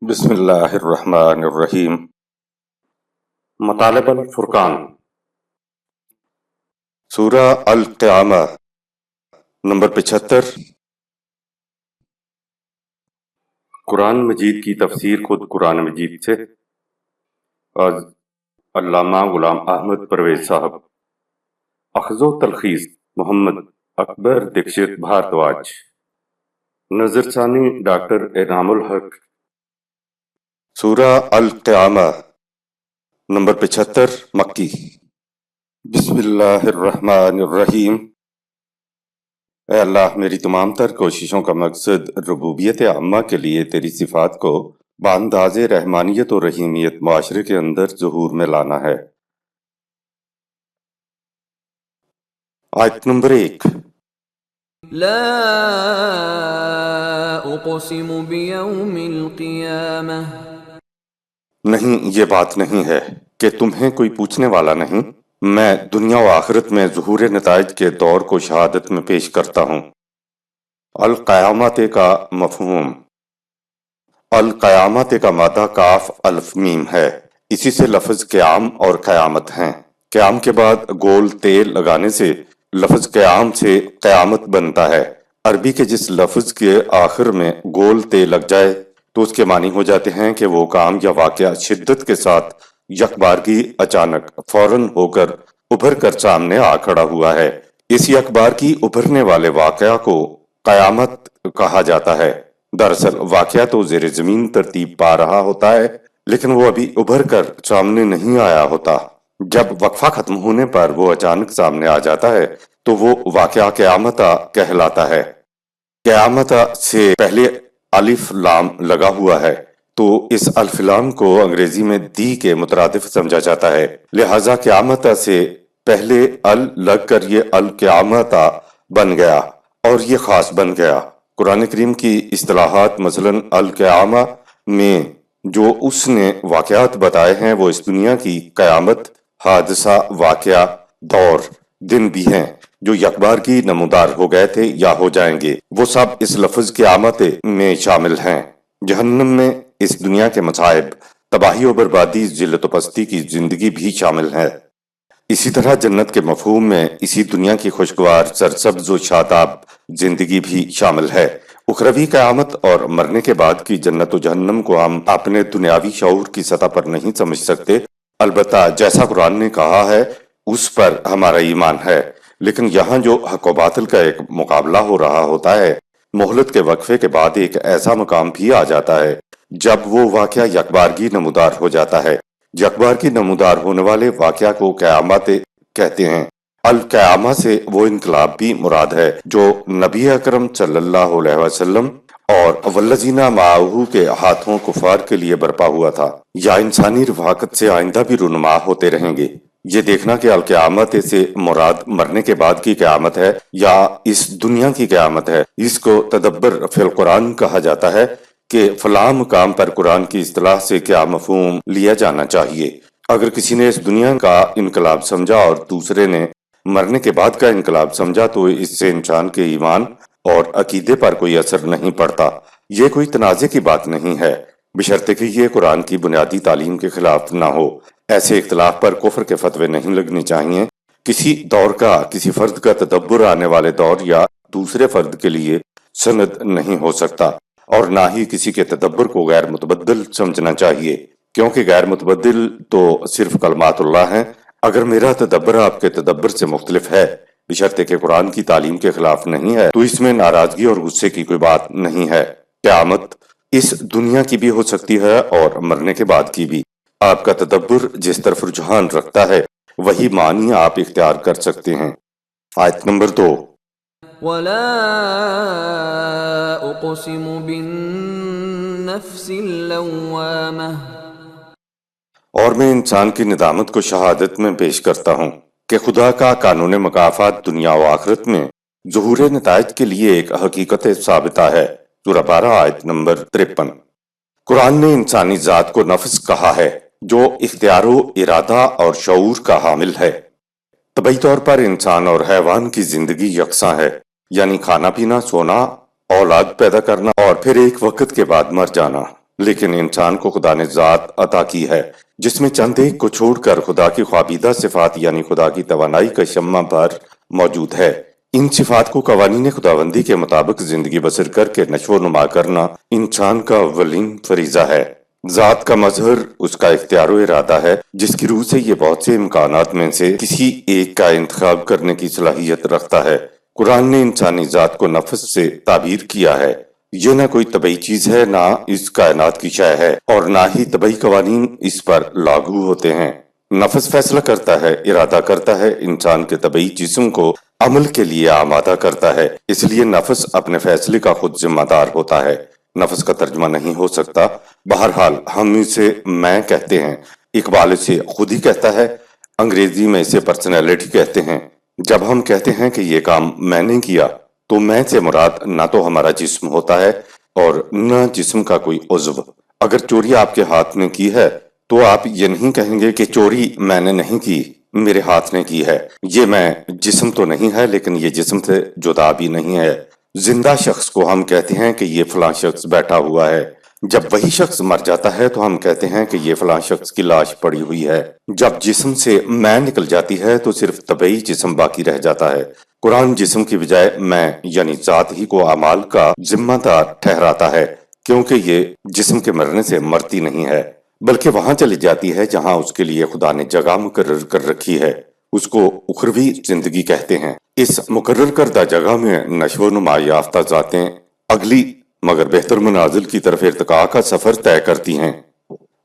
بسم اللہ الرحمن الرحیم۔ مطالب الفرقان، سورہ القیامہ نمبر 75۔ قرآن مجید کی تفسیر خود قرآن مجید سے، از علامہ غلام احمد پرویز صاحب، اخذ و تلخیص محمد اکبر دکشت بھارتواج، نظر ثانی ڈاکٹر انعام الحق۔ سورہ القیامہ نمبر 75 مکی۔ بسم اللہ الرحمن الرحیم۔ اے اللہ، میری تمام تر کوششوں کا مقصد ربوبیت عامہ کے لیے تیری صفات کو بانداز رحمانیت و رحیمیت معاشرے کے اندر ظہور میں لانا ہے۔ آیت نمبر 1۔ لا اقسم بیوم القیامہ، نہیں، یہ بات نہیں ہے کہ تمہیں کوئی پوچھنے والا نہیں، میں دنیا و آخرت میں ظہور نتائج کے دور کو شہادت میں پیش کرتا ہوں۔ القیامت کا مفہوم، القیامت کا مادہ کاف الف میم ہے، اسی سے لفظ قیام اور قیامت ہیں۔ قیام کے بعد گول تے لگانے سے لفظ قیام سے قیامت بنتا ہے۔ عربی کے جس لفظ کے آخر میں گول تے لگ جائے تو اس کے معنی ہو جاتے ہیں کہ وہ کام یا واقعہ شدت کے ساتھ یکبارگی اچانک فوراً ہو کر ابھر کر سامنے آ کھڑا ہوا ہے۔ اس یکبارگی ابھرنے والے واقعہ کو قیامت کہا جاتا ہے۔ دراصل واقعہ تو زیر زمین ترتیب پا رہا ہوتا ہے، لیکن وہ ابھی ابھر کر سامنے نہیں آیا ہوتا۔ جب وقفہ ختم ہونے پر وہ اچانک سامنے آ جاتا ہے تو وہ واقعہ قیامت کہلاتا ہے۔ قیامت سے پہلے الف لام لگا ہوا ہے تو اس الف لام کو انگریزی میں دی کے مترادف سمجھا جاتا ہے، لہٰذا قیامت سے پہلے ال لگ کر یہ القیامت بن گیا اور یہ خاص بن گیا۔ قرآن کریم کی اصطلاحات مثلاً القیامہ میں جو اس نے واقعات بتائے ہیں وہ اس دنیا کی قیامت، حادثہ، واقعہ، دور، دن بھی ہیں جو یکبارگی نمودار ہو گئے تھے یا ہو جائیں گے، وہ سب اس لفظ قیامت میں شامل ہیں۔ جہنم میں اس دنیا کے مصائب، تباہی و بربادی، ذلت و پستی کی زندگی بھی شامل ہے۔ اسی طرح جنت کے مفہوم میں اسی دنیا کی خوشگوار سرسبز و شاداب زندگی بھی شامل ہے۔ اخروی قیامت اور مرنے کے بعد کی جنت و جہنم کو ہم اپنے دنیاوی شعور کی سطح پر نہیں سمجھ سکتے، البتہ جیسا قرآن نے کہا ہے اس پر ہمارا ایمان ہے۔ لیکن یہاں جو حق و باطل کا ایک مقابلہ ہو رہا ہوتا ہے، مہلت کے وقفے کے بعد ایک ایسا مقام بھی آ جاتا ہے جب وہ واقعہ یکبارگی نمودار ہو جاتا ہے۔ یکبارگی نمودار ہونے والے واقعہ کو قیامت کہتے ہیں۔ القیامہ سے وہ انقلاب بھی مراد ہے جو نبی اکرم صلی اللہ علیہ وسلم اور والذین معہ کے ہاتھوں کفار کے لیے برپا ہوا تھا، یا انسانی رفاقت سے آئندہ بھی رونما ہوتے رہیں گے۔ یہ دیکھنا کہ القیامت سے مراد مرنے کے بعد کی قیامت ہے یا اس دنیا کی قیامت ہے، اس کو تدبر فی القرآن کہا جاتا ہے کہ فلاں مقام پر قرآن کی اصطلاح سے کیا مفہوم لیا جانا چاہیے۔ اگر کسی نے اس دنیا کا انقلاب سمجھا اور دوسرے نے مرنے کے بعد کا انقلاب سمجھا تو اس سے انسان کے ایمان اور عقیدے پر کوئی اثر نہیں پڑتا۔ یہ کوئی تنازع کی بات نہیں ہے، بشرطے کہ یہ قرآن کی بنیادی تعلیم کے خلاف نہ ہو۔ ایسے اختلاف پر کفر کے فتوے نہیں لگنے چاہیے۔ کسی دور کا، کسی فرد کا تدبر آنے والے دور یا دوسرے فرد کے لیے سند نہیں ہو سکتا، اور نہ ہی کسی کے تدبر کو غیر متبدل سمجھنا چاہیے، کیونکہ غیر متبدل تو صرف کلمات اللہ ہیں۔ اگر میرا تدبر آپ کے تدبر سے مختلف ہے، بشرطے کہ قرآن کی تعلیم کے خلاف نہیں ہے، تو اس میں ناراضگی اور غصے کی کوئی بات نہیں ہے۔ قیامت اس دنیا کی بھی ہو سکتی ہے اور مرنے کے بعد کی بھی۔ آپ کا تدبر جس طرف رجحان رکھتا ہے وہی معنی آپ اختیار کر سکتے ہیں۔ آیت نمبر 2۔ ولا اقسم بالنفس اللوامہ، اور میں انسان کی ندامت کو شہادت میں پیش کرتا ہوں کہ خدا کا قانون مکافات دنیا و آخرت میں ظہور نتائج کے لیے ایک حقیقت ثابتہ ہے۔ سورہ 12 آیت نمبر 53۔ قرآن نے انسانی ذات کو نفس کہا ہے جو اختیار و ارادہ اور شعور کا حامل ہے۔ طبعی طور پر انسان اور حیوان کی زندگی یکساں ہے، یعنی کھانا پینا، سونا، اولاد پیدا کرنا اور پھر ایک وقت کے بعد مر جانا۔ لیکن انسان کو خدا نے ذات عطا کی ہے جس میں چند ایک کو چھوڑ کر خدا کی خوابیدہ صفات یعنی خدا کی توانائی کا شمع بھر موجود ہے۔ ان صفات کو قوانین خداوندی کے مطابق زندگی بسر کر کے نشو و نما کرنا انسان کا اولین فریضہ ہے۔ ذات کا مظہر اس کا اختیار و ارادہ ہے جس کی روح سے یہ بہت سے امکانات میں سے کسی ایک کا انتخاب کرنے کی صلاحیت رکھتا ہے۔ قرآن نے انسانی ذات کو نفس سے تعبیر کیا ہے۔ یہ نہ کوئی طبعی چیز ہے، نہ اس کائنات کی شے ہے، اور نہ ہی طبعی قوانین اس پر لاگو ہوتے ہیں۔ نفس فیصلہ کرتا ہے، ارادہ کرتا ہے، انسان کے طبعی جسم کو عمل کے لیے آمادہ کرتا ہے، اس لیے نفس اپنے فیصلے کا خود ذمہ دار ہوتا ہے۔ نفس کا ترجمہ نہیں ہو سکتا، بہرحال ہم اسے میں کہتے ہیں، اقبال اسے خود ہی کہتا ہے، انگریزی میں اسے پرسنالٹی کہتے ہیں۔ جب ہم کہتے ہیں کہ یہ کام میں نے کیا تو میں سے مراد نہ تو ہمارا جسم ہوتا ہے اور نہ جسم کا کوئی عضو۔ اگر چوری آپ کے ہاتھ نے کی ہے تو آپ یہ نہیں کہیں گے کہ چوری میں نے نہیں کی، میرے ہاتھ نے کی ہے۔ یہ میں جسم تو نہیں ہے لیکن یہ جسم سے جدا بھی نہیں ہے۔ زندہ شخص کو ہم کہتے ہیں کہ یہ فلاں شخص بیٹھا ہوا ہے۔ جب وہی شخص مر جاتا ہے تو ہم کہتے ہیں کہ یہ فلاں شخص کی لاش پڑی ہوئی ہے۔ جب جسم سے میں نکل جاتی ہے تو صرف طبعی جسم باقی رہ جاتا ہے۔ قرآن جسم کی بجائے میں یعنی ذات ہی کو اعمال کا ذمہ دار ٹھہراتا ہے، کیونکہ یہ جسم کے مرنے سے مرتی نہیں ہے بلکہ وہاں چلی جاتی ہے جہاں اس کے لیے خدا نے جگہ مقرر کر رکھی ہے۔ اس کو اخروی زندگی کہتے ہیں۔ اس مقرر کردہ جگہ میں نشو و نما یافتہ ذاتیں اگلی مگر بہتر منازل کی طرف ارتقاء کا سفر طے کرتی ہیں،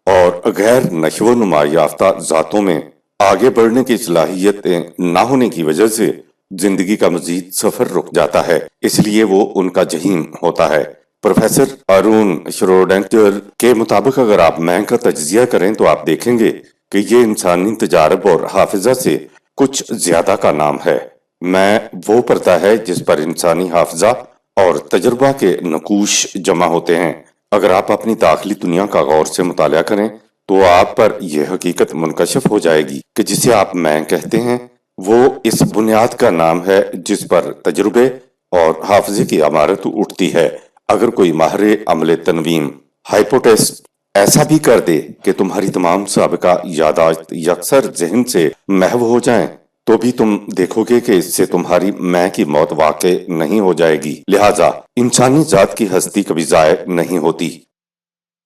اور غیر نشو و نما یافتہ ذاتوں میں آگے بڑھنے کی صلاحیتیں نہ ہونے کی وجہ سے زندگی کا مزید سفر رک جاتا ہے، اس لیے وہ ان کا جہیم ہوتا ہے۔ پروفیسر ارون شروڈنگر کے مطابق اگر آپ میں کا تجزیہ کریں تو آپ دیکھیں گے کہ یہ انسانی تجارب اور حافظہ سے کچھ زیادہ کا نام ہے۔ میں وہ پردہ ہے جس پر انسانی حافظہ اور تجربہ کے نقوش جمع ہوتے ہیں۔ اگر آپ اپنی داخلی دنیا کا غور سے مطالعہ کریں تو آپ پر یہ حقیقت منکشف ہو جائے گی کہ جسے آپ میں کہتے ہیں وہ اس بنیاد کا نام ہے جس پر تجربے اور حافظے کی عمارت اٹھتی ہے۔ اگر کوئی ماہر عمل تنویم ہائپوٹیسٹ ایسا بھی کر دے کہ تمہاری تمام سابقہ یادداشت یکسر ذہن سے محو ہو جائیں تو بھی تم دیکھو گے کہ اس سے تمہاری میں کی موت واقع نہیں ہو جائے گی۔ لہٰذا انسانی ذات کی ہستی کبھی ضائع نہیں ہوتی۔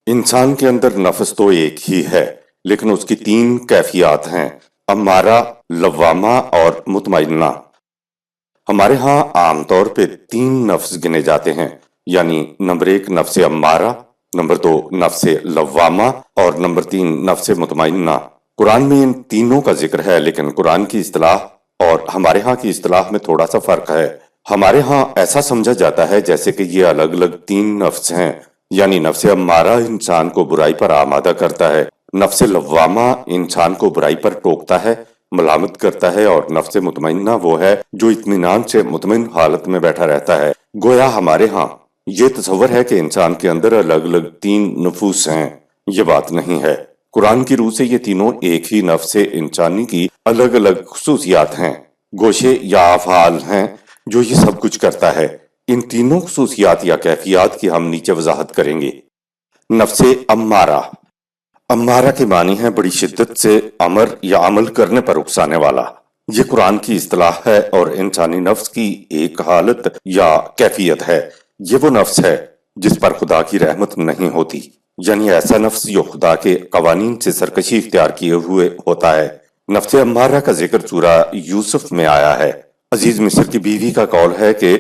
انسان کے اندر نفس تو ایک ہی ہے لیکن اس کی 3 کیفیات ہیں، امارہ، لوامہ اور مطمئنہ۔ ہمارے ہاں عام طور پہ 3 نفس گنے جاتے ہیں، یعنی نمبر 1 نفس امارہ، نمبر 2 نفس لوامہ اور نمبر 3 نفس مطمئنہ۔ قرآن میں ان تینوں کا ذکر ہے لیکن قرآن کی اصطلاح اور ہمارے ہاں کی اصطلاح میں تھوڑا سا فرق ہے۔ ہمارے ہاں ایسا سمجھا جاتا ہے جیسے کہ یہ الگ الگ 3 نفس ہیں، یعنی نفس امارہ انسان کو برائی پر آمادہ کرتا ہے، نفس لوامہ انسان کو برائی پر ٹوکتا ہے، ملامت کرتا ہے، اور نفس مطمئنہ وہ ہے جو اطمینان سے مطمئن حالت میں بیٹھا رہتا ہے۔ گویا ہمارے ہاں یہ تصور ہے کہ انسان کے اندر الگ الگ 3 نفوس ہیں۔ یہ بات نہیں ہے۔ قرآن کی روح سے یہ تینوں ایک ہی نفس انسانی کی الگ الگ خصوصیات ہیں، گوشے یا افعال ہیں جو یہ سب کچھ کرتا ہے۔ ان تینوں خصوصیات یا کیفیات کی ہم نیچے وضاحت کریں گے۔ نفس امارہ۔ امارہ کے معنی ہے بڑی شدت سے امر یا عمل کرنے پر اکسانے والا۔ یہ قرآن کی اصطلاح ہے اور انسانی نفس کی ایک حالت یا کیفیت ہے۔ یہ وہ نفس ہے جس پر خدا کی رحمت نہیں ہوتی، یعنی ایسا نفس جو خدا کے قوانین سے سرکشی اختیار کیے ہوئے ہوتا ہے۔ نفس امارہ کا ذکر سورہ یوسف میں آیا ہے۔ عزیز مصر کی بیوی کا قول ہے کہ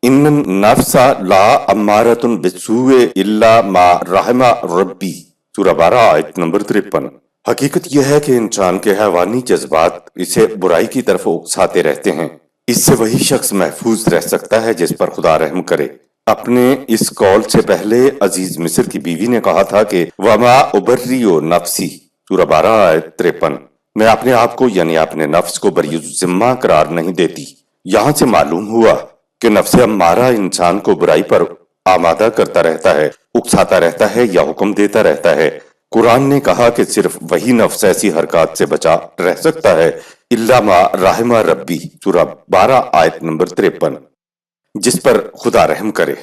ان النفس لا امارۃ بالسوء الا ما رحم ربی، سورہ 12 آیت نمبر 53۔ حقیقت یہ ہے کہ انسان کے حیوانی جذبات اسے برائی کی طرف اکساتے رہتے ہیں۔ اس سے وہی شخص محفوظ رہ سکتا ہے جس پر خدا رحم کرے۔ اپنے اس قول سے پہلے عزیز مصر کی بیوی نے کہا تھا کہ وما ابری نفسی، سورہ 12 آیت 53۔ میں اپنے آپ کو یعنی اپنے نفس کو بری ذمہ قرار نہیں دیتی۔ یہاں سے معلوم ہوا کہ نفس امارہ انسان کو برائی پر آمادہ کرتا رہتا ہے، اکساتا رہتا ہے یا حکم دیتا رہتا ہے۔ قرآن نے کہا کہ صرف وہی نفس ایسی حرکات سے بچا رہ سکتا ہے الا ما رحم ربی، سورہ 12 آیت نمبر 53، جس پر خدا رحم کرے۔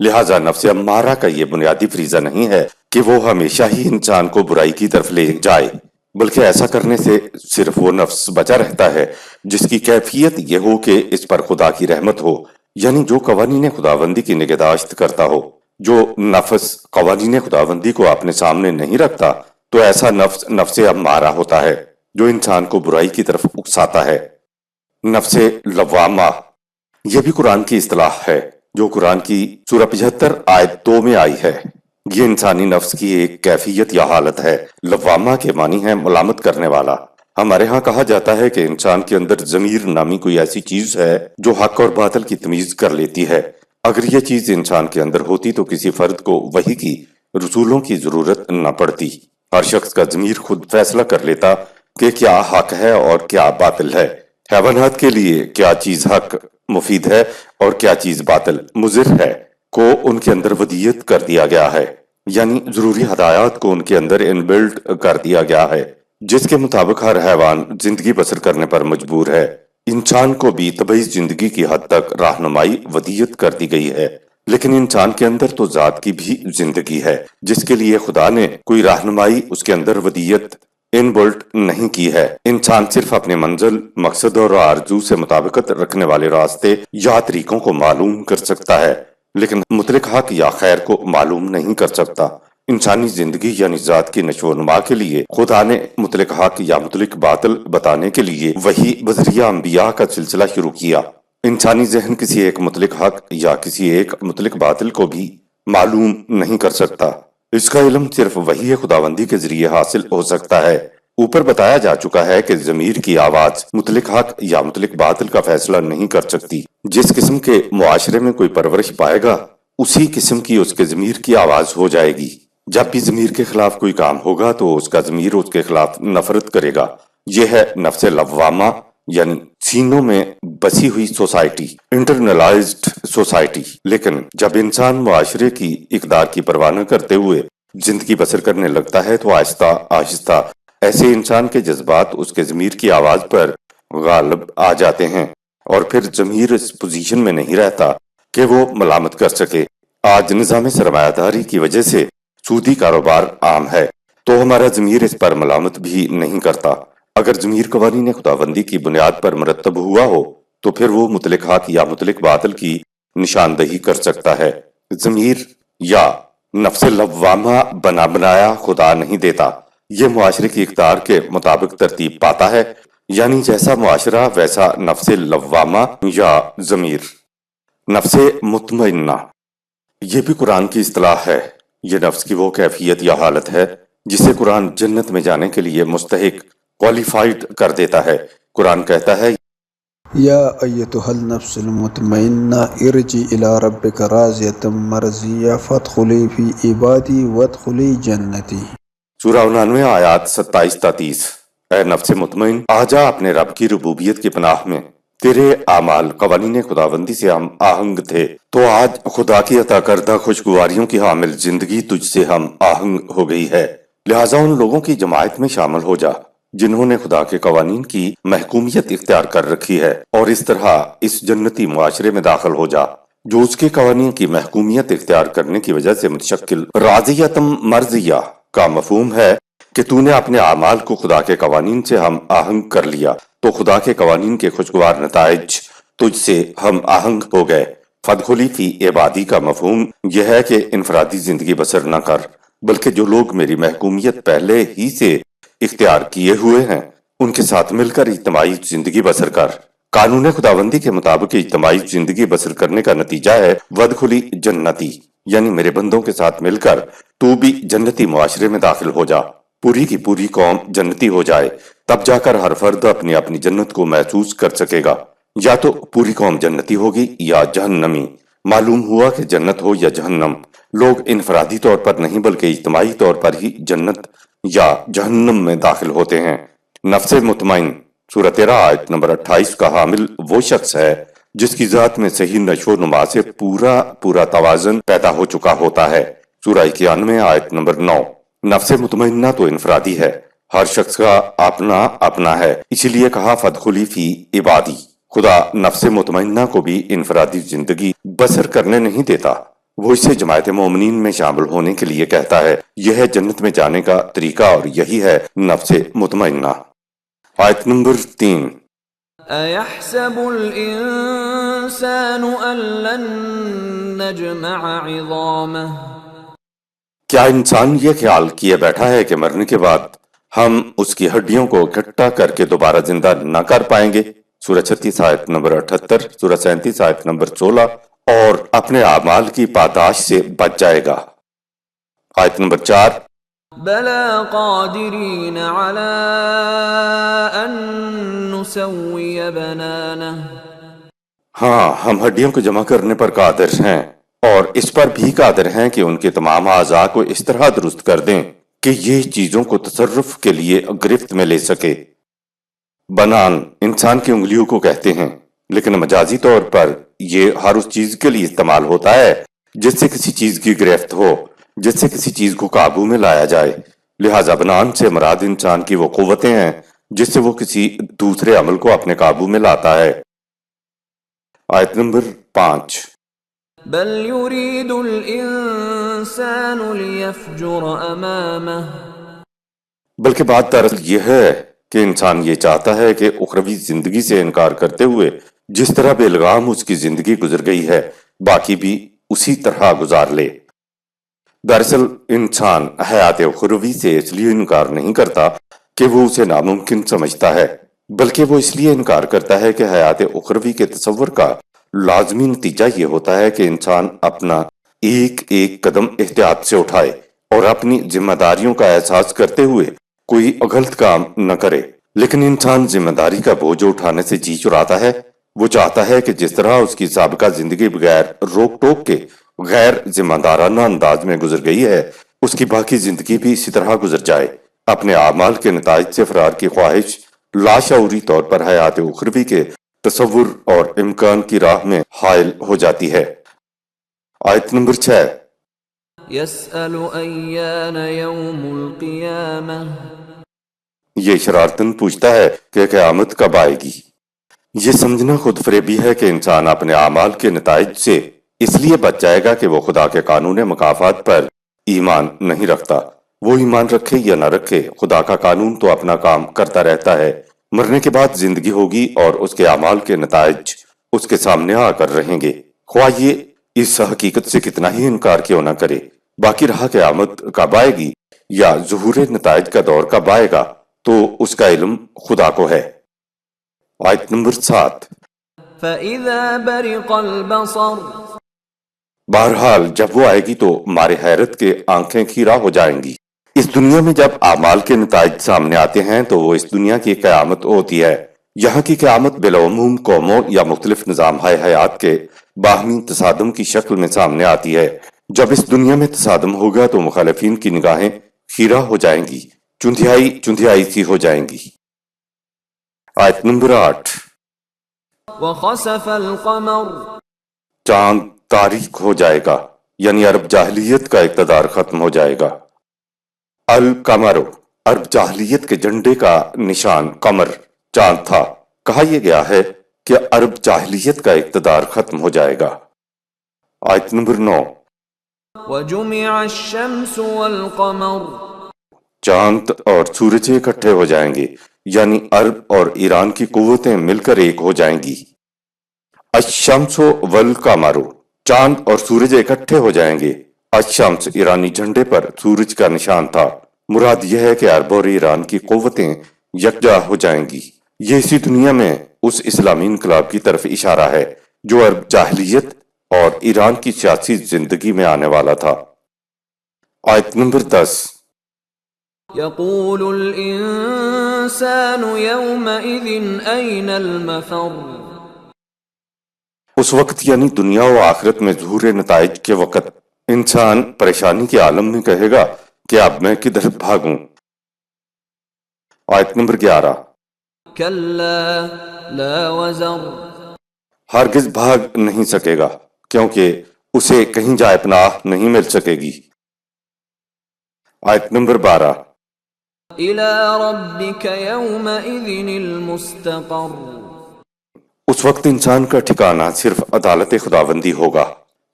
لہٰذا نفس امارہ کا یہ بنیادی فریضہ نہیں ہے کہ وہ ہمیشہ ہی انسان کو برائی کی طرف لے جائے، بلکہ ایسا کرنے سے صرف وہ نفس بچا رہتا ہے جس کی کیفیت یہ ہو کہ اس پر خدا کی رحمت ہو، یعنی جو قوانین خداوندی کی نگہداشت کرتا ہو۔ جو نفس قوانین خداوندی کو اپنے سامنے نہیں رکھتا تو ایسا نفس نفس امارہ ہوتا ہے جو انسان کو برائی کی طرف اکساتا ہے۔ نفس لوامہ یہ بھی قرآن کی اصطلاح ہے جو قرآن کی سورہ 75 آیت 2 میں آئی ہے۔ یہ انسانی نفس کی ایک کیفیت یا حالت ہے۔ لوامہ کے معنی ہے ملامت کرنے والا۔ ہمارے ہاں کہا جاتا ہے کہ انسان کے اندر ضمیر نامی کوئی ایسی چیز ہے جو حق اور باطل کی تمیز کر لیتی ہے۔ اگر یہ چیز انسان کے اندر ہوتی تو کسی فرد کو وحی کی رسولوں کی ضرورت نہ پڑتی۔ ہر شخص کا ضمیر خود فیصلہ کر لیتا کہ کیا حق ہے اور کیا باطل ہے۔ حیوانات کے لیے کیا چیز حق مفید ہے اور کیا چیز باطل مضر ہے کو ان کے اندر ودیت کر دیا گیا ہے، یعنی ضروری ہدایات کو ان کے اندر انبلٹ کر دیا گیا ہے، جس کے مطابق ہر حیوان زندگی بسر کرنے پر مجبور ہے۔ انسان کو بھی طبعی زندگی کی حد تک رہنمائی ودیت کر دی گئی ہے، لیکن انسان کے اندر تو ذات کی بھی زندگی ہے جس کے لیے خدا نے کوئی رہنمائی اس کے اندر ودیت ان بلٹ نہیں کی ہے۔ انسان صرف اپنے منزل، مقصد اور آرزو سے مطابقت رکھنے والے راستے یا طریقوں کو معلوم کر سکتا ہے، لیکن مطلق حق یا خیر کو معلوم نہیں کر سکتا۔ انسانی زندگی یعنی ذات کی نشو و نما کے لیے خدا نے مطلق حق یا مطلق باطل بتانے کے لیے وحی بذریعہ انبیاء کا سلسلہ شروع کیا۔ انسانی ذہن کسی ایک مطلق حق یا کسی ایک مطلق باطل کو بھی معلوم نہیں کر سکتا۔ اس کا علم صرف وحی خداوندی کے ذریعے حاصل ہو سکتا ہے۔ اوپر بتایا جا چکا ہے کہ ضمیر کی آواز مطلق حق یا مطلق باطل کا فیصلہ نہیں کر سکتی۔ جس قسم کے معاشرے میں کوئی پرورش پائے گا اسی قسم کی اس کے ضمیر کی آواز ہو جائے گی۔ جب بھی ضمیر کے خلاف کوئی کام ہوگا تو اس کا ضمیر اس کے خلاف نفرت کرے گا۔ یہ ہے نفس لوامہ، یعنی سینوں میں بسی ہوئی سوسائٹی، انٹرنلائزڈ سوسائٹی۔ لیکن جب انسان معاشرے کی اقدار کی پرواہ نہ کرتے ہوئے زندگی بسر کرنے لگتا ہے تو آہستہ آہستہ ایسے انسان کے جذبات اس کے ضمیر کی آواز پر غالب آ جاتے ہیں، اور پھر ضمیر اس پوزیشن میں نہیں رہتا کہ وہ ملامت کر سکے۔ آج نظام سرمایہ داری کی وجہ سے سودی کاروبار عام ہے تو ہمارا ضمیر اس پر ملامت بھی نہیں کرتا۔ اگر ضمیر قوانین خداوندی کی بنیاد پر مرتب ہوا ہو تو پھر وہ مطلق حق یا مطلق باطل کی نشاندہی کر سکتا ہے۔ ضمیر یا نفس لوامہ بنا بنایا خدا نہیں دیتا، یہ معاشرے کی اقدار کے مطابق ترتیب پاتا ہے، یعنی جیسا معاشرہ ویسا نفس لوامہ یا ضمیر۔ نفس مطمئنہ یہ بھی قرآن کی اصطلاح ہے۔ یہ نفس کی وہ کیفیت یا حالت ہے جسے قرآن جنت میں جانے کے لیے مستحق کوالیفائڈ کر دیتا ہے۔ قرآن کہتا ہے یا ایتھا النفس المطمئنہ ارجعی الی ربک راضیۃ مرضیہ فادخلی فی عبادی وادخلی جنتی۔ سورہ 99 آیات 27-30۔ اے نفس مطمئن، آ جا اپنے رب کی ربوبیت کی پناہ میں۔ تیرے اعمال قوانین خداوندی سے ہم آہنگ تھے، تو آج خدا کی عطا کردہ خوشگواریوں کی حامل زندگی تجھ سے ہم آہنگ ہو گئی ہے، لہٰذا ان لوگوں کی جماعت میں شامل ہو جا جنہوں نے خدا کے قوانین کی محکومیت اختیار کر رکھی ہے، اور اس طرح اس جنتی معاشرے میں داخل ہو جا جو اس کے قوانین کی محکومیت اختیار کرنے کی وجہ سے متشکل۔ راضیتم مرضیہ کا مفہوم ہے کہ تو نے اپنے اعمال کو خدا کے قوانین سے ہم آہنگ کر لیا، تو خدا کے قوانین کے خوشگوار نتائج تجھ سے ہم آہنگ ہو گئے۔ فادخلی فی عبادی کا مفہوم یہ ہے کہ انفرادی زندگی بسر نہ کر، بلکہ جو لوگ میری محکومیت پہلے ہی سے اختیار کیے ہوئے ہیں ان کے ساتھ مل کر اجتماعی زندگی بسر کر۔ قانون خداوندی کے مطابق اجتماعی زندگی بسر کرنے کا نتیجہ ہے وادخلی جنتی، یعنی میرے بندوں کے ساتھ مل کر تو بھی جنتی معاشرے میں داخل ہو جا، پوری کی پوری قوم جنتی ہو جائے، تب جا کر ہر فرد اپنی اپنی جنت کو محسوس کر سکے گا۔ یا تو پوری قوم جنتی ہوگی یا جہنمی۔ معلوم ہوا کہ جنت ہو یا جہنم، لوگ انفرادی طور پر نہیں بلکہ اجتماعی طور پر ہی جنت یا جہنم میں داخل ہوتے ہیں۔ نفس مطمئن سورہ 13 آیت نمبر 28 کا حامل وہ شخص ہے جس کی ذات میں صحیح نشو و نما سے پورا توازن پیدا ہو چکا ہوتا ہے۔ سورہ 91 آیت نمبر 9۔ نفس مطمئنہ تو انفرادی ہے، ہر شخص کا اپنا اپنا ہے، اسی لیے کہا فادخلی فی عبادی۔ خدا نفس مطمئنہ کو بھی انفرادی زندگی بسر کرنے نہیں دیتا، وہ اسے جماعت مومنین میں شامل ہونے کے لیے کہتا ہے۔ یہ ہے جنت میں جانے کا طریقہ اور یہی ہے نفس مطمئنہ۔ آیت نمبر 3۔ أَيَحْسَبُ الْإِنسَانُ أَن لَّن نَّجْمَعَ عِظَامَهُ کیا انسان یہ خیال کیے بیٹھا ہے کہ مرنے کے بعد ہم اس کی ہڈیوں کو اکٹھا کر کے دوبارہ زندہ نہ کر پائیں گے؟ سورہ 36 آیت نمبر 78، سورہ 37 آیت نمبر 16، اور اپنے اعمال کی پاداش سے بچ جائے گا۔ آیت نمبر 4۔ بَلَى قَادِرِينَ عَلَىٰ أَن نُّسَوِّيَ بَنَانَهُ ہاں، ہم ہڈیوں کو جمع کرنے پر قادر ہیں اور اس پر بھی قادر ہیں کہ ان کے تمام اعضاء کو اس طرح درست کر دیں کہ یہ چیزوں کو تصرف کے لیے گرفت میں لے سکے۔ بنان انسان کی انگلیوں کو کہتے ہیں، لیکن مجازی طور پر یہ ہر اس چیز کے لیے استعمال ہوتا ہے جس سے کسی چیز کی گرفت ہو، جس سے کسی چیز کو قابو میں لایا جائے۔ لہٰذا بنان سے مراد انسان کی وہ قوتیں ہیں جس سے وہ کسی دوسرے عمل کو اپنے قابو میں لاتا ہے۔ آیت نمبر 5۔ بل يريد الإنسان ليفجر أمامه بلکہ بات دراصل یہ ہے کہ انسان یہ چاہتا ہے کہ اخروی زندگی سے انکار کرتے ہوئے جس طرح بے لگام اس کی زندگی گزر گئی ہے باقی بھی اسی طرح گزار لے۔ دراصل انسان حیات اخروی سے اس لیے انکار نہیں کرتا کہ وہ اسے ناممکن سمجھتا ہے، بلکہ وہ اس لیے انکار کرتا ہے کہ حیات اخروی کے تصور کا لازمی نتیجہ یہ ہوتا ہے کہ انسان اپنا ایک ایک قدم احتیاط سے اٹھائے اور اپنی ذمہ داریوں کا احساس کرتے ہوئے کوئی غلط کام نہ کرے۔ لیکن انسان ذمہ داری کا بوجھ اٹھانے سے جی چراتا ہے۔ وہ چاہتا ہے کہ جس طرح اس کی سابقہ زندگی بغیر روک ٹوک کے غیر ذمہ دارانہ انداز میں گزر گئی ہے، اس کی باقی زندگی بھی اسی طرح گزر جائے۔ اپنے اعمال کے نتائج سے فرار کی خواہش لاشعوری طور پر حیات اخروی کے تصور اور امکان کی راہ میں حائل ہو جاتی ہے۔ آیت نمبر 6۔ يسأل أيان يوم القيامة یہ شرارتن پوچھتا ہے کہ قیامت کب آئے گی۔ یہ سمجھنا خود فریبی ہے کہ انسان اپنے اعمال کے نتائج سے اس لیے بچ جائے گا کہ وہ خدا کے قانون مکافات پر ایمان نہیں رکھتا۔ وہ ایمان رکھے یا نہ رکھے، خدا کا قانون تو اپنا کام کرتا رہتا ہے۔ مرنے کے بعد زندگی ہوگی اور اس کے اعمال کے نتائج اس کے سامنے آ کر رہیں گے، خواہ یہ اس حقیقت سے کتنا ہی انکار کیوں نہ کرے۔ باقی رہا قیامت کب آئے گی یا ظہور نتائج کا دور کب آئے گا تو اس کا علم خدا کو ہے۔ آیت نمبر 7۔ فإذا برق البصر بہرحال جب وہ آئے گی تو مارے حیرت کے آنکھیں کھیرا ہو جائیں گی۔ اس دنیا میں جب اعمال کے نتائج سامنے آتے ہیں تو وہ اس دنیا کی قیامت ہوتی ہے۔ یہاں کی قیامت بالعموم قوموں یا مختلف نظام حیات کے باہمی تصادم کی شکل میں سامنے آتی ہے۔ جب اس دنیا میں تصادم ہوگا تو مخالفین کی نگاہیں خیرہ ہو جائیں گی، چندھیائی سی ہو جائیں گی۔ آیت نمبر 8۔ وخسف القمر چاند تاریک ہو جائے گا، یعنی عرب جاہلیت کا اقتدار ختم ہو جائے گا۔ القمر عرب جاہلیت کے جھنڈے کا نشان قمر چاند تھا۔ کہا یہ گیا ہے کہ عرب جاہلیت کا اقتدار ختم ہو جائے گا۔ آیت نمبر 9۔ وجمع الشمس والقمر چاند اور سورج اکٹھے ہو جائیں گے، یعنی عرب اور ایران کی قوتیں مل کر ایک ہو جائیں گی۔ الشمس والقمر چاند اور سورج اکٹھے ہو جائیں گے۔ الشمس ایرانی جھنڈے پر سورج کا نشان تھا۔ مراد یہ ہے کہ عرب اور ایران کی قوتیں یکجا ہو جائیں گی۔ یہ اسی دنیا میں اس اسلامی انقلاب کی طرف اشارہ ہے جو عرب جاہلیت اور ایران کی سیاسی زندگی میں آنے والا تھا۔ آیت نمبر 10۔ يقول الإنسان يومئذ أين المفر اس وقت یعنی دنیا و آخرت میں ظہور نتائج کے وقت انسان پریشانی کے عالم میں کہے گا کہ اب میں کدھر بھاگوں۔ آیت نمبر 11۔ كلا لا وزر ہرگز بھاگ نہیں سکے گا کیونکہ اسے کہیں جائے پناہ نہیں مل سکے گی۔ آیت نمبر 12۔ إلى ربك يومئذ المستقر اس وقت انسان کا ٹھکانہ صرف عدالت خداوندی ہوگا۔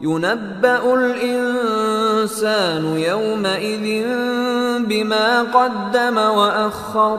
ينبأ الإنسان يومئذ بما قدم وأخر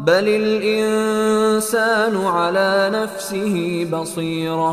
بل الإنسان على نفسه بصيرة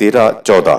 13-14।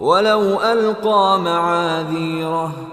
ولو ألقى معاذيره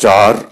4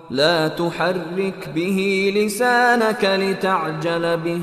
لا تحرك به لسانك لتعجل به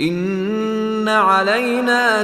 إن علينا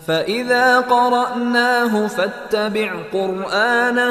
فإذا قرأناه فاتبع قرآنه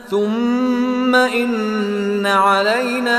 ثم إن علينا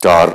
4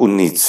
19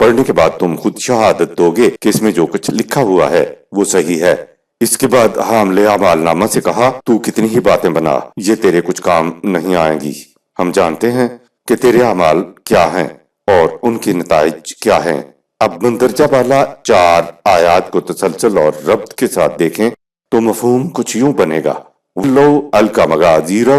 پڑھنے کے بعد تم خود شہادت دو گے کہ اس میں جو کچھ لکھا ہوا ہے وہ صحیح ہے۔ اس کے بعد حامل اعمال نامہ سے کہا تو کتنی ہی باتیں بنا، یہ تیرے کچھ کام نہیں آئیں گی۔ ہم جانتے ہیں کہ تیرے اعمال کیا ہیں اور ان کے نتائج کیا ہیں۔ اب مندرجہ بالا 4 آیات کو تسلسل اور ربط کے ساتھ دیکھیں تو مفہوم کچھ یوں بنے گا۔ لو القا مغازیرہ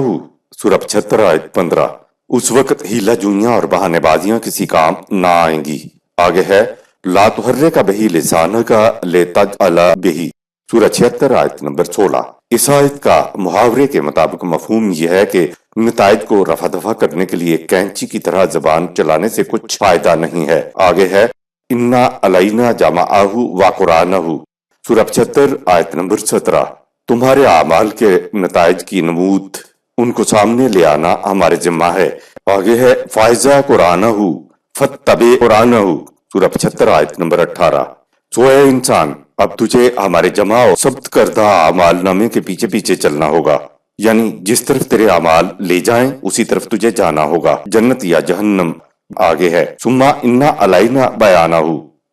سورہ 75 آیت 15۔ اس وقت ہیلہ جوئیاں اور بہانے بازیاں کسی کام نہ آئیں گی۔ آگے ہے لا تحرک بہ لسانک لتجعل بہ سورہ 76 آیت نمبر 16۔ اس آیت کا محاورے کے مطابق مفہوم یہ ہے کہ نتائج کو رفع دفع کرنے کے لیے کینچی کی طرح زبان چلانے سے کچھ فائدہ نہیں ہے۔ آگے ہے انا علینا جمعہ و قرآنہ سورہ 75 آیت نمبر 17۔ تمہارے اعمال کے نتائج کی نمود ان کو سامنے لے آنا ہمارے ذمہ ہے۔ آگے ہے فائزہ قرآنہ فتبع قرآنہ سورہ 75 آیت نمبر 18۔ سو اے انسان اب تجھے ہمارے جمع اور ثبت کردہ اعمال نامے کے پیچھے پیچھے چلنا ہوگا، یعنی جس طرف تیرے اعمال لے جائیں اسی طرف تجھے جانا ہوگا، جنت یا جہنم۔ آگے ہے ثم انا علینا بیانہ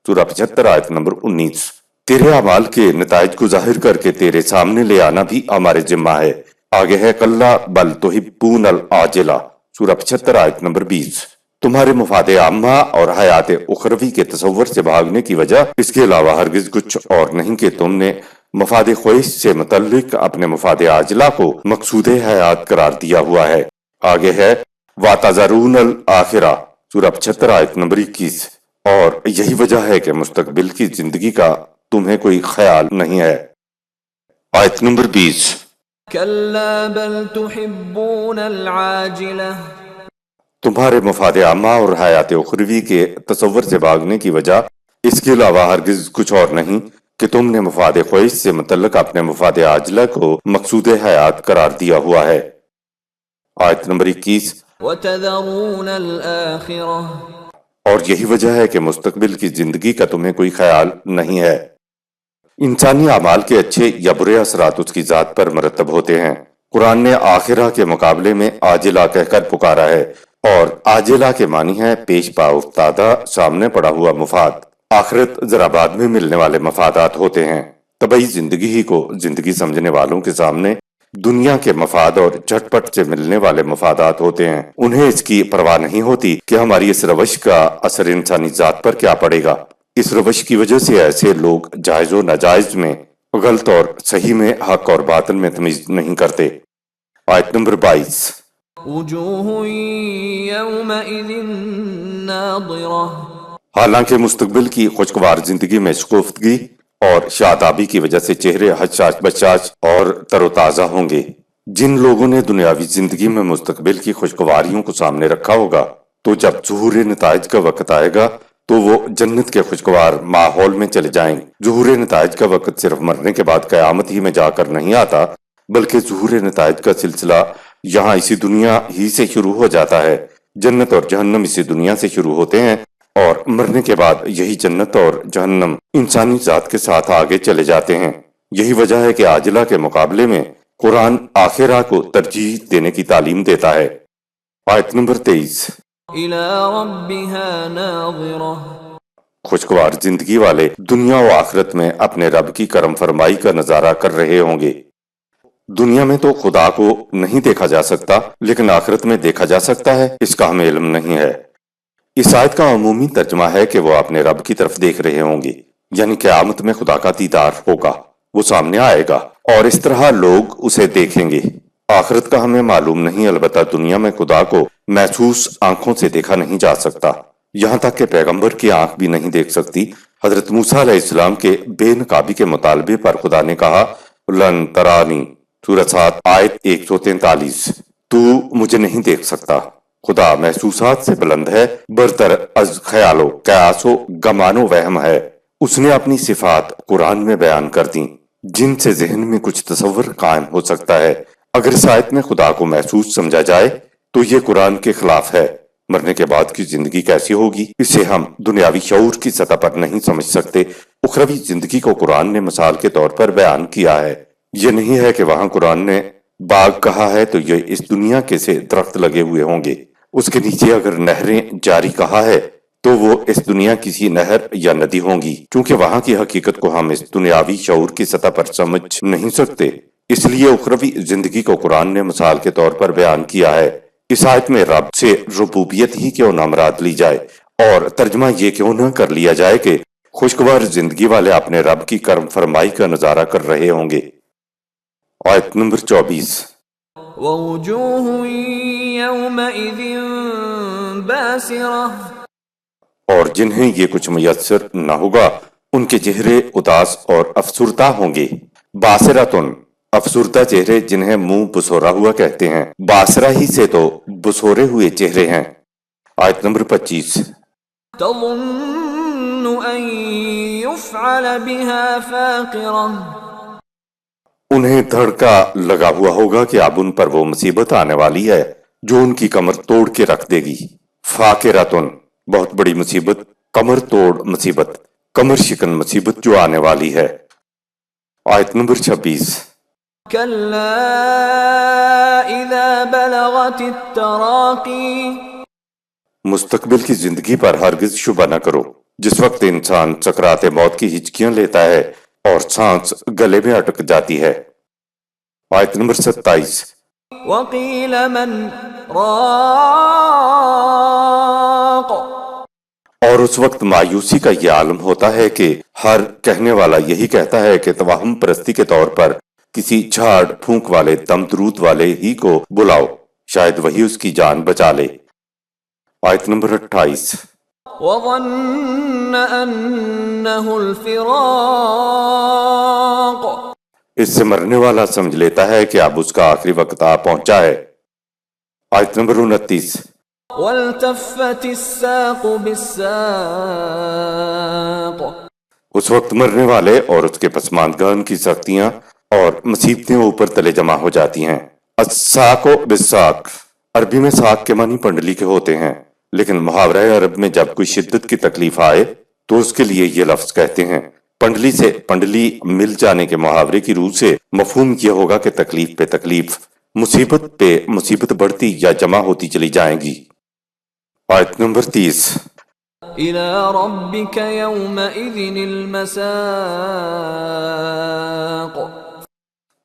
سورہ 75 آیت نمبر 19۔ تیرے اعمال کے نتائج کو ظاہر کر کے تیرے سامنے لے آنا بھی ہمارے ذمہ ہے۔ آگے ہے کلا بل تحبون العاجلہ سورہ 75 آیت نمبر 20۔ تمہارے مفاد عامہ اور حیات اخروی کے تصور سے بھاگنے کی وجہ اس کے علاوہ ہرگز کچھ اور نہیں کہ تم نے مفاد خواہش سے متعلق اپنے مفاد عاجلہ کو مقصود حیات قرار دیا ہوا ہے۔ آگے ہے وَتَذَرُونَ الْآخِرَةَ سورہ 75 آیت نمبر 21۔ اور یہی وجہ ہے کہ مستقبل کی زندگی کا تمہیں کوئی خیال نہیں ہے۔ آیت نمبر 20۔ كلا بل تحبون العاجلة تمہارے مفاد عامہ اور حیات اخروی کے تصور سے بھاگنے کی وجہ اس کے علاوہ ہرگز کچھ اور نہیں کہ تم نے مفاد خواہش سے متعلق اپنے مفاد عاجلہ کو مقصود حیات قرار دیا ہوا ہے۔ آیت نمبر 21۔ وتذرون الآخرة اور یہی وجہ ہے کہ مستقبل کی زندگی کا تمہیں کوئی خیال نہیں ہے۔ انسانی اعمال کے اچھے یا برے اثرات اس کی ذات پر مرتب ہوتے ہیں۔ قرآن نے آخرہ کے مقابلے میں عاجلہ کہہ کر پکارا ہے، اور عاجلہ کے معنی ہے پیش پا افتادہ سامنے پڑا ہوا مفاد۔ آخرت ذرا بعد میں ملنے والے مفادات ہوتے ہیں۔ طبعی زندگی ہی کو زندگی سمجھنے والوں کے سامنے دنیا کے مفاد اور جھٹ پٹ سے ملنے والے مفادات ہوتے ہیں۔ انہیں اس کی پرواہ نہیں ہوتی کہ ہماری اس روش کا اثر انسانی ذات پر کیا پڑے گا۔ اس روش کی وجہ سے ایسے لوگ جائز و ناجائز میں، غلط اور صحیح میں، حق اور باطل میں تمیز نہیں کرتے۔ آیت نمبر 22۔ وجوہ یومئذ ناظرہ حالانکہ مستقبل کی خوشگوار زندگی میں شگفتگی اور شادابی کی وجہ سے چہرے حشاش بشاش اور تر و تازہ ہوں گے۔ جن لوگوں نے دنیاوی زندگی میں مستقبل کی خوشگواریوں کو سامنے رکھا ہوگا تو جب ظہور نتائج کا وقت آئے گا تو وہ جنت کے خوشگوار ماحول میں چلے جائیں۔ ظہور نتائج کا وقت صرف مرنے کے بعد قیامت ہی میں جا کر نہیں آتا، بلکہ ظہور نتائج کا سلسلہ یہاں اسی دنیا ہی سے شروع ہو جاتا ہے۔ جنت اور جہنم اسی دنیا سے شروع ہوتے ہیں، اور مرنے کے بعد یہی جنت اور جہنم انسانی ذات کے ساتھ آگے چلے جاتے ہیں۔ یہی وجہ ہے کہ عاجلہ کے مقابلے میں قرآن آخرہ کو ترجیح دینے کی تعلیم دیتا ہے۔ آیت نمبر 23۔ الی ربها ناظرہ خوشگوار زندگی والے دنیا و آخرت میں اپنے رب کی کرم فرمائی کا نظارہ کر رہے ہوں گے۔ دنیا میں تو خدا کو نہیں دیکھا جا سکتا، لیکن آخرت میں دیکھا جا سکتا ہے، اس کا ہمیں علم نہیں ہے۔ اس آیت کا عمومی ترجمہ ہے کہ وہ اپنے رب کی طرف دیکھ رہے ہوں گے، یعنی قیامت میں خدا کا دیدار ہوگا، وہ سامنے آئے گا اور اس طرح لوگ اسے دیکھیں گے۔ آخرت کا ہمیں معلوم نہیں، البتہ دنیا میں خدا کو محسوس آنکھوں سے دیکھا نہیں جا سکتا، یہاں تک کہ پیغمبر کی آنکھ بھی نہیں دیکھ سکتی۔ حضرت موسیٰ علیہ السلام کے بے نقابی کے مطالبے پر خدا نے کہا لن ترانی سورہ 7 آیت 143، تو مجھے نہیں دیکھ سکتا۔ خدا محسوسات سے بلند ہے، برتر از خیال و قیاس و گمان و وہم ہے۔ اس نے اپنی صفات قرآن میں بیان کر دیں جن سے ذہن میں کچھ تصور قائم ہو سکتا ہے۔ اگر اس آیت میں خدا کو محسوس سمجھا جائے تو یہ قرآن کے خلاف ہے۔ مرنے کے بعد کی زندگی کیسی ہوگی اسے ہم دنیاوی شعور کی سطح پر نہیں سمجھ سکتے۔ اخروی زندگی کو قرآن نے مثال کے طور پر بیان کیا ہے۔ یہ نہیں ہے کہ وہاں قرآن نے باغ کہا ہے تو یہ اس دنیا کے سے درخت لگے ہوئے ہوں گے، اس کے نیچے اگر نہریں جاری کہا ہے تو وہ اس دنیا کسی نہر یا ندی ہوں گی، کیونکہ وہاں کی حقیقت کو ہم اس دنیاوی شعور کی سطح پر سمجھ نہیں سکتے، اس لیے اخروی زندگی کو قرآن نے مثال کے طور پر بیان کیا ہے۔ اس آیت میں رب سے ربوبیت ہی کیوں نہ مراد لی جائے اور ترجمہ یہ کیوں نہ کر لیا جائے کہ خوشگوار زندگی والے اپنے رب کی کرم فرمائی کا نظارہ کر رہے ہوں گے۔ آیت نمبر 24۔ وَوُجُوهٌ يَوْمَئِذٍ بَاسِرَةٌ، اور جنہیں یہ کچھ میسر نہ ہوگا ان کے چہرے اداس اور افسردہ ہوں گے۔ باسرتن، افسردہ چہرے جنہیں منہ بسورا ہوا کہتے ہیں، باسرہ ہی سے تو بسورے ہوئے چہرے ہیں۔ آیت نمبر 25۔ تَظُنُّ أَن يُفْعَلَ بِهَا فَاقِرَةٌ، انہیں دھڑکا لگا ہوا ہوگا کہ اب ان پر وہ مصیبت آنے والی ہے جو ان کی کمر توڑ کے رکھ دے گی۔ فاقرتن، بہت بڑی مصیبت، کمر توڑ مصیبت، کمر شکن مصیبت جو آنے والی ہے۔ آیت نمبر 26۔ كَلَّا إِذَا بَلَغَتِ التَّرَاقِي، مستقبل کی زندگی پر ہرگز شبہ نہ کرو، جس وقت انسان سکرات موت کی ہچکیاں لیتا ہے اور سانس گلے میں اٹک جاتی ہے۔ آیت نمبر 27۔ وَقِيلَ مَنْ رَاقٍ، اور اس وقت مایوسی کا یہ عالم ہوتا ہے کہ ہر کہنے والا یہی کہتا ہے کہ توہم پرستی کے طور پر کسی جھاڑ پھونک والے دم درود والے ہی کو بلاؤ، شاید وہی اس کی جان بچا لے۔ آیت نمبر 28۔ وَظَنَّ أَنَّهُ الْفِرَاقُ، اس سے مرنے والا سمجھ لیتا ہے کہ اب اس کا آخری وقت آ پہنچا ہے۔ آیت نمبر 29۔ وَالْتَفَّتِ السَّاقُ بِالسَّاقِ، اس وقت مرنے والے اور اس کے پسماندگان کی سختیاں اور مصیبتیں اوپر تلے جمع ہو جاتی ہیں۔ الساق و بالساق، عربی میں ساق کے معنی پنڈلی کے ہوتے ہیں، لیکن محاورہ عرب میں جب کوئی شدت کی تکلیف آئے تو اس کے لیے یہ لفظ کہتے ہیں۔ پنڈلی سے پنڈلی مل جانے کے محاورے کی روح سے مفہوم یہ ہوگا کہ تکلیف پہ تکلیف، مصیبت پہ مصیبت بڑھتی یا جمع ہوتی چلی جائیں گی۔ آیت نمبر 30۔ إِلَى رَبِّكَ يَوْمَئِذٍ الْمَسَاقُ،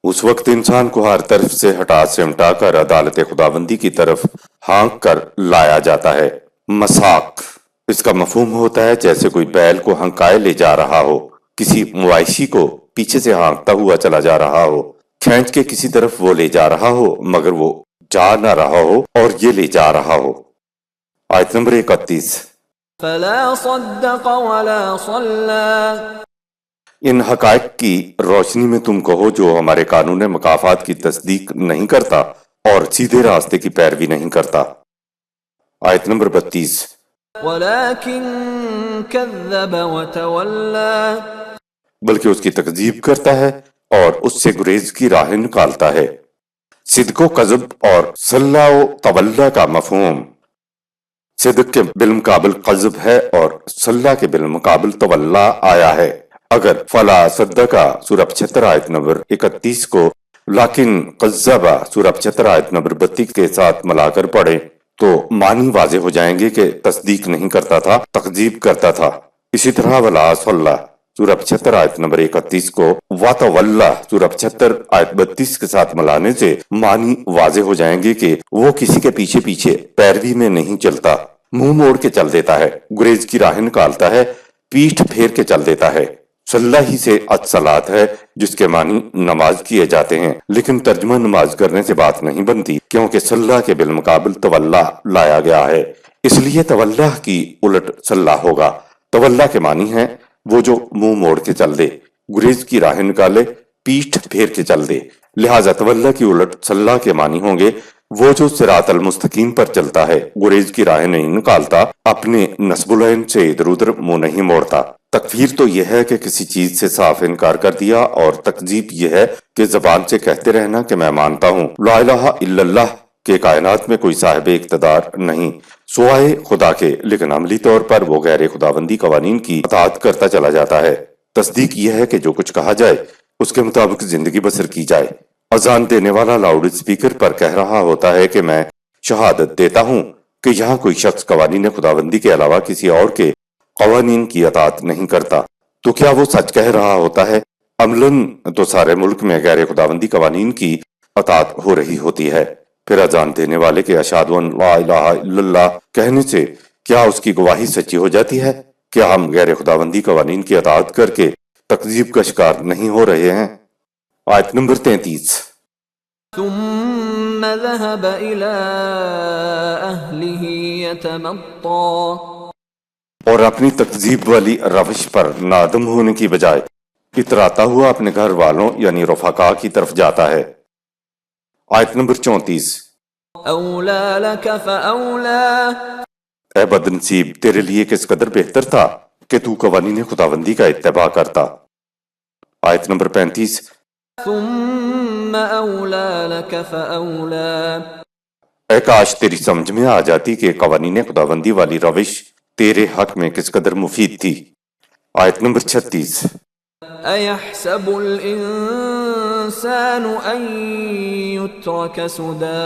اس وقت انسان کو ہر طرف سے ہٹا سمٹا کر عدالت خداوندی کی طرف ہانک کر لایا جاتا ہے۔ مساق، اس کا مفہوم ہوتا ہے جیسے کوئی بیل کو ہنکائے لے جا رہا ہو، کسی مویشی کو پیچھے سے ہانکتا ہوا چلا جا رہا ہو، کھینچ کے کسی طرف وہ لے جا رہا ہو مگر وہ جا نہ رہا ہو اور یہ لے جا رہا ہو۔ آیت نمبر 31۔ فَلَا صَدَّقَ وَلَا صَلَّى، ان حقائق کی روشنی میں تم کہو جو ہمارے قانون مکافات کی تصدیق نہیں کرتا اور سیدھے راستے کی پیروی نہیں کرتا۔ آیت نمبر 32۔ وَلَكِن كَذَّبَ وَتَوَلَّى، بلکہ اس کی تکذیب کرتا ہے اور اس سے گریز کی راہ نکالتا ہے۔ صدق و کذب اور صلہ و طولہ کا مفہوم صدق کے بالمقابل قذب ہے اور صلہ کے بالمقابل طولہ آیا ہے۔ اگر فلا صدقہ سورہ 75 آیت نمبر 31 کو لیکن قذبہ سورہ 75 آیت نمبر 32 کے ساتھ ملا کر پڑھیں تو معنی واضح ہو جائیں گے کہ تصدیق نہیں کرتا تھا، تکذیب کرتا تھا۔ اسی طرح ولا صلی سورہ 75 آیت نمبر 31 کو وَتَوَلَّى سورہ 75 آیت 32 کے ساتھ ملانے سے معنی واضح ہو جائیں گے کہ وہ کسی کے پیچھے پیچھے پیروی میں نہیں چلتا، منہ موڑ کے چل دیتا ہے، گریز کی راہ نکالتا ہے، پیٹھ پھیر کے چل دیتا ہے۔ صلاح ہی سے الصلاۃ ہے جس کے معنی نماز کیے جاتے ہیں، لیکن ترجمہ نماز کرنے سے بات نہیں بنتی کیونکہ صلاح کے بالمقابل تولا لایا گیا ہے، اس لیے تولا کی الٹ صلاح ہوگا۔ تولا کے معنی ہے وہ جو منہ موڑ کے چل دے، گریز کی راہ نکالے، پیٹھ پھیر کے چل دے، لہٰذا تولا کی الٹ صلاح کے معنی ہوں گے وہ جو صراط المستقیم پر چلتا ہے، گریز کی راہ نہیں نکالتا، اپنے نصب العین سے ادھر ادھر منہ نہیں موڑتا۔ تکفیر تو یہ ہے کہ کسی چیز سے صاف انکار کر دیا، اور تکذیب یہ ہے کہ زبان سے کہتے رہنا کہ میں مانتا ہوں لا الہ الا اللہ کہ کائنات میں کوئی صاحب اقتدار نہیں سوائے خدا کے، لیکن عملی طور پر وہ غیر خداوندی قوانین کی اطاعت کرتا چلا جاتا ہے۔ تصدیق یہ ہے کہ جو کچھ کہا جائے اس کے مطابق زندگی بسر کی جائے۔ اذان دینے والا لاؤڈ اسپیکر پر کہہ رہا ہوتا ہے کہ میں شہادت دیتا ہوں، کہ یہاں کوئی شخص قوانین خداوندی کے علاوہ کسی اور کے قوانین کی اطاعت نہیں کرتا، تو کیا وہ سچ کہہ رہا ہوتا ہے؟ عملاً تو سارے ملک میں غیر خداوندی قوانین کی اطاعت ہو رہی ہوتی ہے۔ پھر اذان دینے والے کے اشہد ان لا الہ الا اللہ کہنے سے کیا اس کی گواہی سچی ہو جاتی ہے؟ کیا ہم غیر خداوندی قوانین کی اطاعت کر کے تکذیب کا شکار نہیں ہو رہے ہیں؟ آیت نمبر 33۔ ثم ذهب إلى أهله يتمطى اور اپنی تکذیب والی روش پر نادم ہونے کی بجائے اتراتا ہوا اپنے گھر والوں یعنی رفقا کی طرف جاتا ہے۔ آیت نمبر 34۔ أولى لك فأولى اے بدنصیب، تیرے لیے کس قدر بہتر تھا کہ تو قوانین خداوندی کا اتباع کرتا۔ آیت نمبر 35۔ ثم أولى لك فأولى اے کاش تیری سمجھ میں آ جاتی کہ قوانین خداوندی والی روش تیرے حق میں کس قدر مفید تھی۔ آیت نمبر 36۔ أيحسب الإنسان أن يترك سدى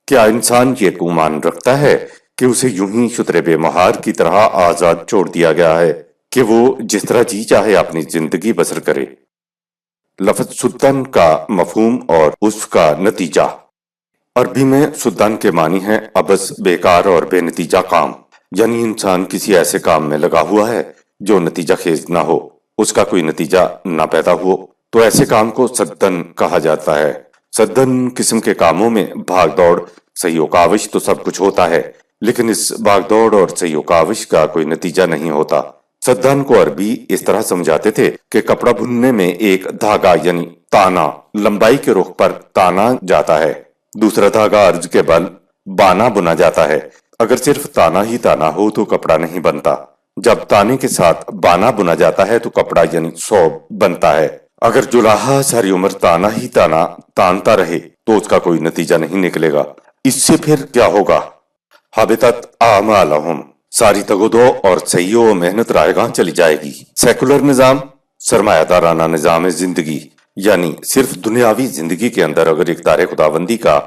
کیا انسان یہ گمان رکھتا ہے کہ اسے یوں ہی شتر بے مہار کی طرح آزاد چھوڑ دیا گیا ہے کہ وہ جس طرح جی چاہے اپنی زندگی بسر کرے؟ لفظ سدن کا مفہوم اور اس کا نتیجہ۔ عربی میں سدن کے معنی ہے عبث، بیکار اور بے نتیجہ کام، یعنی انسان کسی ایسے کام میں لگا ہوا ہے جو نتیجہ خیز نہ ہو، اس کا کوئی نتیجہ نہ پیدا ہو، تو ایسے کام کو سدن کہا جاتا ہے۔ سدن قسم کے کاموں میں بھاگ دوڑ، سعی و کاوش تو سب کچھ ہوتا ہے، لیکن اس بھاگ دوڑ اور سعی و کاوش کا کوئی نتیجہ نہیں ہوتا۔ سدن کو عربی اس طرح سمجھاتے تھے کہ کپڑا بننے میں ایک دھاگا یعنی تانا لمبائی کے رخ پر تانا جاتا ہے، دوسرا دھاگا عرض کے بل بانا بنا جاتا ہے۔ اگر صرف تانا ہی تانا ہو تو کپڑا نہیں بنتا، جب تانے کے ساتھ بانا بنا جاتا ہے تو کپڑا یعنی ثوب بنتا ہے۔ اگر جلاحہ ساری عمر تانا ہی تانا تانتا رہے تو اس کا کوئی نتیجہ نہیں نکلے گا، اس سے پھر کیا ہوگا؟ حبطت اعمالہم، ساری تگودو اور سعی و محنت رائے گاں چلی جائے گی۔ سیکولر نظام، سرمایہ دارانہ نظام زندگی، یعنی صرف دنیاوی زندگی کے اندر اگر اقدار خداوندی کا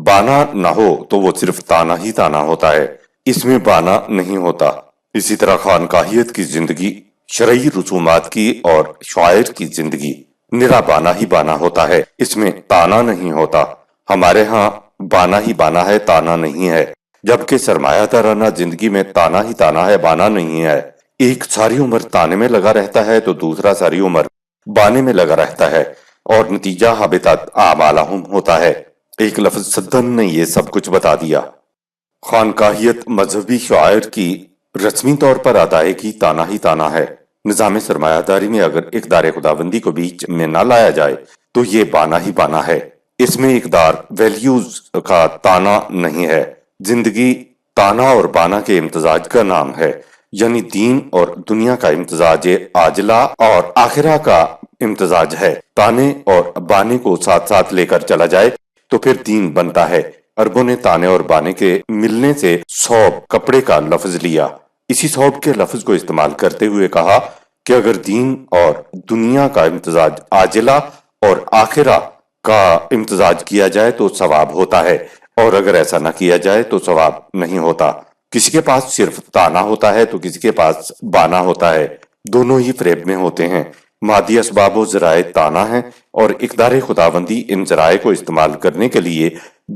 بانا نہ ہو تو وہ صرف تانا ہی تانا ہوتا ہے، اس میں بانا نہیں ہوتا۔ اسی طرح خانقاہیت کی زندگی، شرعی رسومات کی اور شاعر کی زندگی نرا بانا ہی بانا ہوتا ہے، اس میں تانا نہیں ہوتا۔ ہمارے ہاں بانا ہی بانا ہے، تانا نہیں ہے، جبکہ سرمایہ دارانہ زندگی میں تانا ہی تانا ہے، بانا نہیں ہے۔ ایک ساری عمر تانے میں لگا رہتا ہے تو دوسرا ساری عمر بانے میں لگا رہتا ہے، اور نتیجہ حبطت اعمالہم ہوتا ہے۔ ایک لفظ سدن نے یہ سب کچھ بتا دیا۔ خانقاہیت مذہبی شعائر کی رسمی طور پر ادائیگی تانا ہی تانا ہے۔ نظام سرمایہ داری میں اگر اقدار خداوندی کو بیچ میں نہ لایا جائے تو یہ بانا ہی بانا ہے، اس میں اقدار ویلیوز کا تانا نہیں ہے۔ زندگی تانا اور بانا کے امتزاج کا نام ہے، یعنی دین اور دنیا کا امتزاج عاجلہ اور آخرہ کا امتزاج ہے۔ تانے اور بانے کو ساتھ ساتھ لے کر چلا جائے تو پھر دین بنتا ہے۔ عربوں نے تانے اور بانے کے ملنے سے ثوب کپڑے کا لفظ لیا، اسی ثوب کے لفظ کو استعمال کرتے ہوئے کہا کہ اگر دین اور دنیا کا امتزاج عاجلہ اور آخرہ کا امتزاج کیا جائے تو ثواب ہوتا ہے، اور اگر ایسا نہ کیا جائے تو ثواب نہیں ہوتا۔ کسی کے پاس صرف تانا ہوتا ہے تو کسی کے پاس بانا ہوتا ہے، دونوں ہی فریب میں ہوتے ہیں۔ مادی اسباب و ذرائع تانا ہیں اور اقدار خداوندی ان ذرائع کو استعمال کرنے کے لیے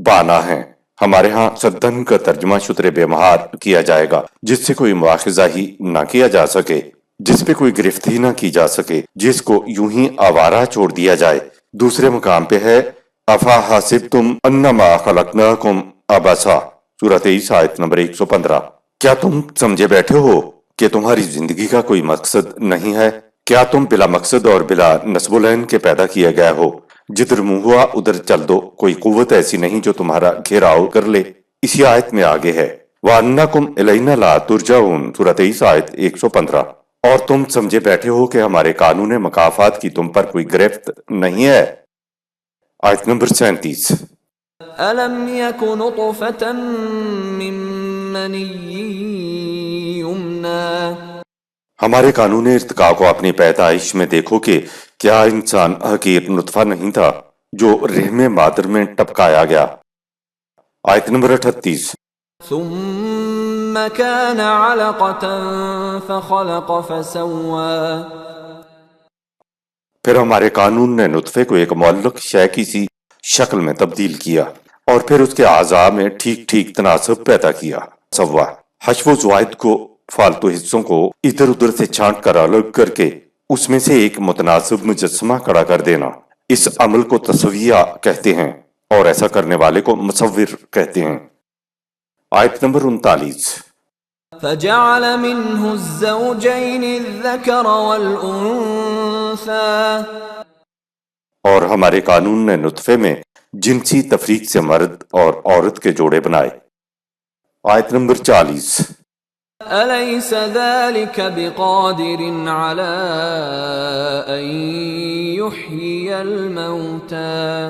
بانا ہیں۔ ہمارے ہاں سدن کا ترجمہ شتر بے مہار کیا جائے گا، جس سے کوئی مواخذہ ہی نہ کیا جا سکے، جس پہ کوئی گرفت ہی نہ کی جا سکے، جس کو یوں ہی آوارہ چھوڑ دیا جائے۔ دوسرے مقام پہ ہے افا حسبتم انما خلقناکم عبثا، سورۃ عیسیٰ آیت نمبر 115۔ کیا تم سمجھے بیٹھے ہو کہ تمہاری زندگی کا کوئی مقصد نہیں ہے؟ کیا تم بلا مقصد اور بلا نصب العین کے پیدا کیا گیا ہو؟ جدھر منہ ہوا ادھر چل دو، کوئی قوت ایسی نہیں جو تمہارا گھیراؤ کر لے۔ اسی آیت میں آگے ہے وَأَنَّكُمْ إِلَيْنَا لَا تُرْجَعُونَ، سورۃ عیسیٰ آیت 115۔ اور تم سمجھے بیٹھے ہو کہ ہمارے قانون مکافات کی تم پر کوئی گرفت نہیں ہے۔ آیت نمبر 37۔ أَلَمْ يَكُ نُطْفَةً مِّن مَّنِيٍّ يُمْنَىٰ، ہمارے قانون ارتقاء کو اپنی پیدائش میں دیکھو کہ کیا انسان حقیر نطفہ نہیں تھا جو رحم مادر میں ٹپکایا گیا۔ آیت نمبر 38۔ ثم كان علقة فخلق فسوى پھر ہمارے قانون نے نطفے کو ایک معلق شے کی سی شکل میں تبدیل کیا اور پھر اس کے اعضاء میں ٹھیک ٹھیک تناسب پیدا کیا۔ سوا حشو و زوائد کو، فالتو حصوں کو ادھر ادھر سے چھانٹ کر الگ کر کے اس میں سے ایک متناسب مجسمہ کھڑا کر دینا، اس عمل کو تسویہ کہتے ہیں اور ایسا کرنے والے کو مصور کہتے ہیں۔ آیت نمبر 39۔ فجعل منه الزوجين الذكر والأنثى اور ہمارے قانون نے نطفے میں جنسی تفریق سے مرد اور عورت کے جوڑے بنائے۔ آیت نمبر 40۔ أليس ذلك بقادر على أن يحيي الموتى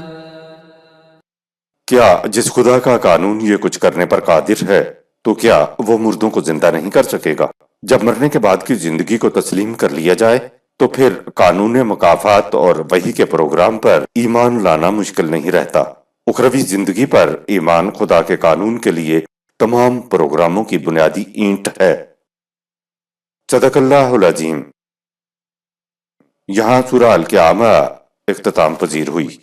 کیا جس خدا کا قانون یہ کچھ کرنے پر قادر ہے تو کیا وہ مردوں کو زندہ نہیں کر سکے گا؟ جب مرنے کے بعد کی زندگی کو تسلیم کر لیا جائے تو پھر قانون مکافات اور وحی کے پروگرام پر ایمان لانا مشکل نہیں رہتا۔ اخروی زندگی پر ایمان خدا کے قانون کے لیے تمام پروگراموں کی بنیادی اینٹ ہے۔ صدق اللہ العظیم۔ یہاں سورہ القیامہ اختتام پذیر ہوئی۔